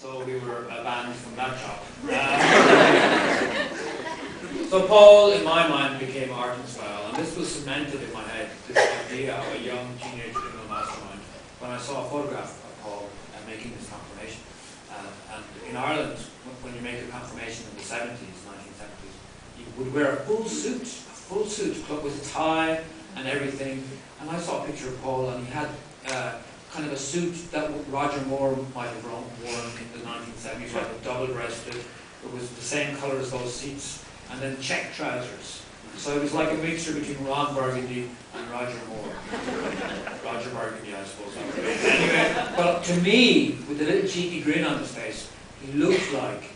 so we were banned from that job. So Paul, in my mind, became Artemis Fowl, and this was cemented in my head, this idea of a young teenage criminal mastermind, when I saw a photograph of Paul making this confirmation. And in Ireland, when you make a confirmation in the 70s, 1970s, you would wear a full suit with a tie and everything. And I saw a picture of Paul, and he had kind of a suit that Roger Moore might have worn in the 1970s, like a double-breasted. It was the same colour as those seats, and then check trousers. So it was like a mixture between Ron Burgundy and Roger Moore. Roger Burgundy, I suppose. Anyway, but to me, with a little cheeky grin on his face, he looked like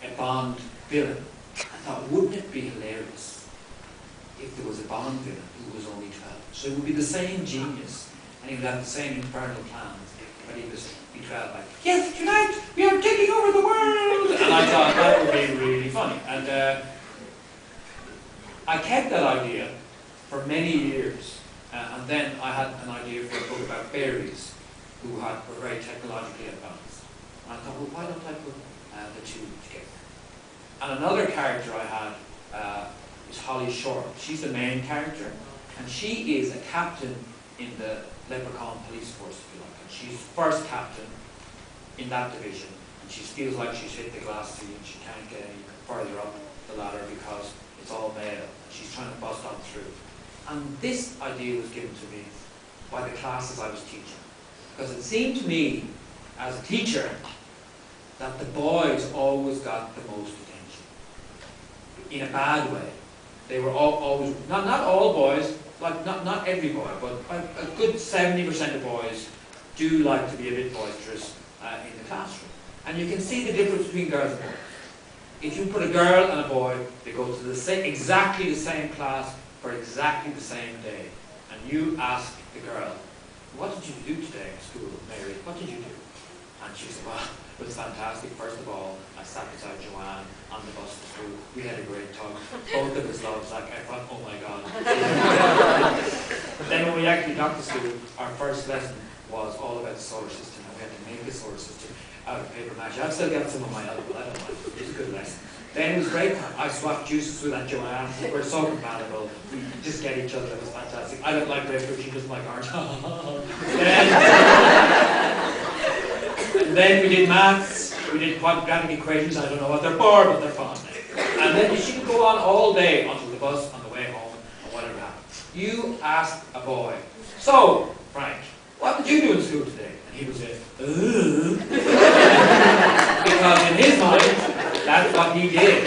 a Bond villain. I thought, wouldn't it be hilarious if there was a Bond villain who was only 12? So it would be the same genius, and he would have the same infernal plans, but he was be 12, like, yes, tonight we are taking over the world! And I thought that would be really funny. And I kept that idea for many years, and then I had an idea for a book about fairies who were very technologically advanced. And I thought, well, why don't I put the two together? And another character I had is Holly Short. She's the main character, and she is a captain in the Leprechaun police force, if you like. And she's first captain in that division, and she feels like she's hit the glass ceiling. She can't get any further up the ladder because it's all male. She's trying to bust on through. And this idea was given to me by the classes I was teaching. Because it seemed to me, as a teacher, that the boys always got the most attention. In a bad way. They were always, not all boys, like not every boy, but a good 70% of boys do like to be a bit boisterous in the classroom. And you can see the difference between girls and boys. If you put a girl and a boy, they go to exactly the same class for exactly the same day, and you ask the girl, what did you do today in school, Mary? What did you do? And she said, well, it was fantastic. First of all, I sat beside Joanne on the bus to school. We had a great talk. Both of us loved, like, I thought, oh my God. Then when we actually got to school, our first lesson was all about the solar system, and we had to make a solar system out of paper mache. I've still got some on my elbow, I don't mind. It was a good lesson. Then it was great time. I swapped juices with Aunt Joanne. We're so compatible. We just get each other. It was fantastic. I don't like grapefruit, she doesn't like orange. And then we did maths. We did quadratic equations. I don't know what they're for, but they're fun. And then she could go on all day until the bus on the way home or whatever happened. You asked a boy, so, Frank, what did you do in school today? And he would say, because in his mind, that's what he did.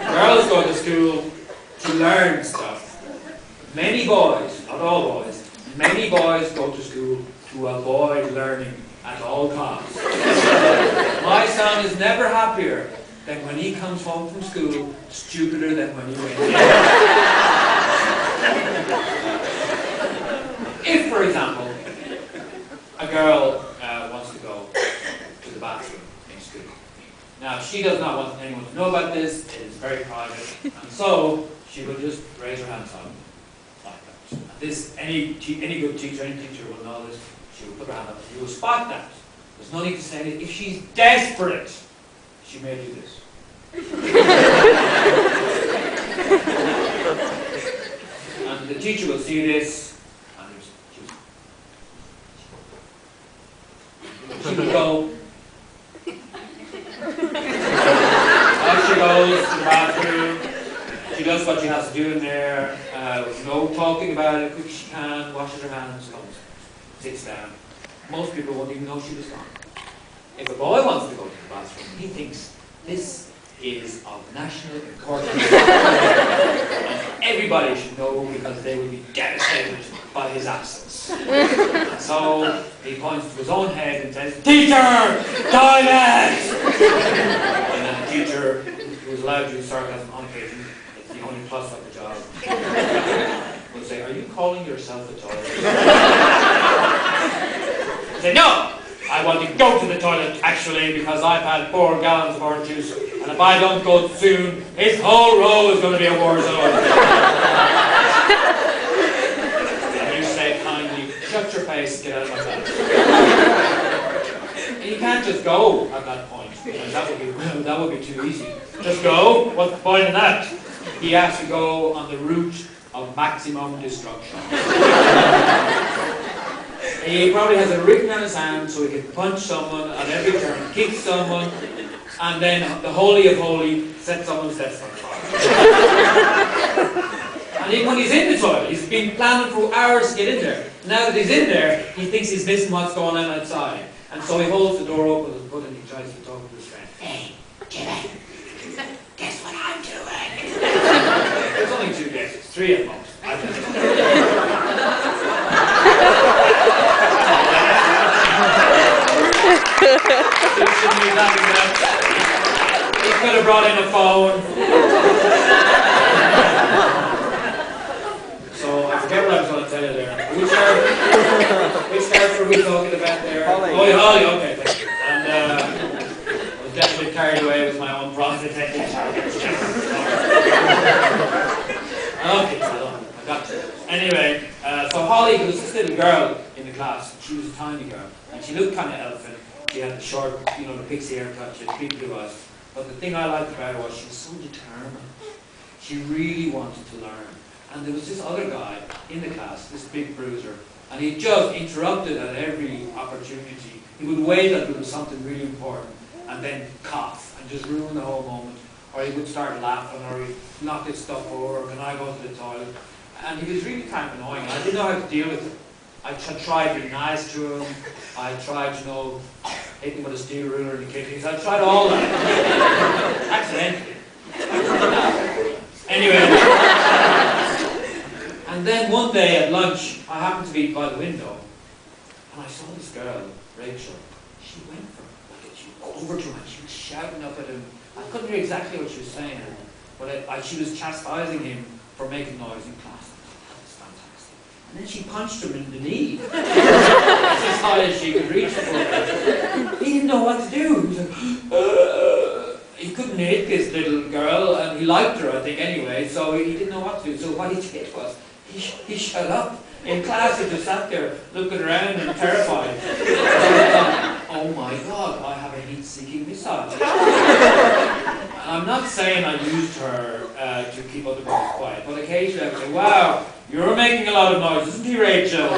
Girls go to school to learn stuff. Many boys, not all boys, many boys go to school to avoid learning at all costs. My son is never happier than when he comes home from school stupider than when he went in. If, for example, a girl wants to go to the bathroom in school. Now, she does not want anyone to know about this. It is very private. And so, she will just raise her hands up like that. And this, any good teacher, any teacher will know this. She will put her hand up. You will spot that. There's no need to say anything. If she's desperate, she may do this. And the teacher will see this. She would go. Off she goes to the bathroom. She does what she has to do in there. No talking about it. Quick as she can. Washes her hands. Comes. Sits down. Most people won't even know she was gone. If a boy wants to go to the bathroom, he thinks this is of national importance. And everybody should know because they will be devastated by his absence. And so he points to his own head and says, "Teacher! Toilet!" And then the teacher, who is allowed to use sarcasm on occasion, it's the only plus of the job, will say, "Are you calling yourself a toilet?" Say, "No! I want to go to the toilet, actually, because I've had 4 gallons of orange juice, and if I don't go soon, his whole row is going to be a war zone." And you say kindly, "Shut your face, get out of my face." just go at that point. That would be too easy. Just go. What's the point in that? He has to go on the route of maximum destruction. He probably has it written on his hand so he can punch someone at every turn, kick someone, and then the Holy of Holy set someone's desk on fire. And even when he's in the toilet, he's been planning for hours to get in there. Now that he's in there, he thinks he's missing what's going on outside. And so he holds the door open with his foot and he tries to talk to his friend. Hey, Jimmy, guess what I'm doing? There's only 2 guesses, 3 at most. I don't know. He could have brought in a phone. So I forget what I was going to tell you there. Which character are we talking about there? Holly. Oh, Holly, okay, thank you. And I was definitely carried away with my own prosthetic. Okay, I got you. Anyway, so Holly was this little girl in the class. She was a tiny girl. And she looked kind of elephant. She had the short, the pixie haircut. She had big blue eyes. But the thing I liked about her was she was so determined. She really wanted to learn. And there was this other guy in the class, this big bruiser, and he just interrupted at every opportunity. He would wait until there was something really important and then cough and just ruin the whole moment. Or he would start laughing, or he'd knock his stuff over, or can I go to the toilet? And he was really kind of annoying. I didn't know how to deal with him. I tried being nice to him. I tried, hitting him with a steel ruler in the kitchen. I tried all that. Accidentally. Anyway. And then one day at lunch, I happened to be by the window, and I saw this girl, Rachel. She went for him. She went over to him, and she was shouting up at him. I couldn't hear exactly what she was saying, but she was chastising him for making noise in class. That was fantastic. And then she punched him in the knee. That's as high as she could reach for him. He didn't know what to do. He was like, he couldn't hit this little girl, and he liked her, I think, anyway, so he didn't know what to do. So what he did was, he shut up. In class, he just sat there, looking around and terrified. Oh my God, I have a heat-seeking missile. And I'm not saying I used her to keep other girls quiet, but occasionally I would say, wow, you're making a lot of noise, isn't he, Rachel?